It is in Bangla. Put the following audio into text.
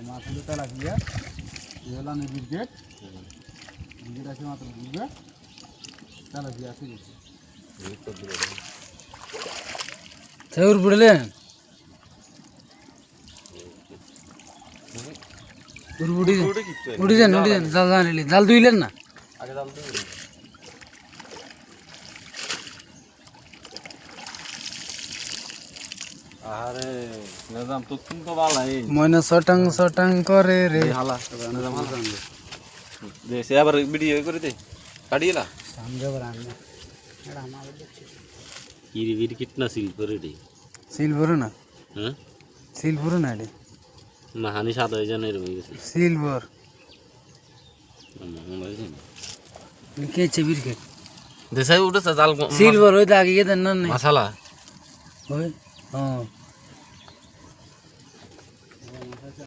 মাছ হলো তেলাপিয়া, এই হলো আমি ব্রিগেড আছে মাত্র বুঝবে তেলাপিয়া আছে কিছু সেউর বুড়লেন উড়ি যান জাল জানিলি জাল দুইলেন না আগে জাল দিই আরে নিজাম তো কিন্তু ভালাই ময়না সটাং করে রে হালা নিজাম হালা দে সে আবার ভিডিও করে দে কাটিলা সামনে বারান্দা এটা আমাদের দেখছি ইরিবির কিতনা সিল করে রে সিলভার না হ্যাঁ সিলভার না রে মাহানি সাদা হয়ে জানে রয়ে গেছে সিলভার কে চেবির কে দেশাই উঠেছে জাল সিলভার হইতে আগে দেন না মশলা ওই হ্যাঁ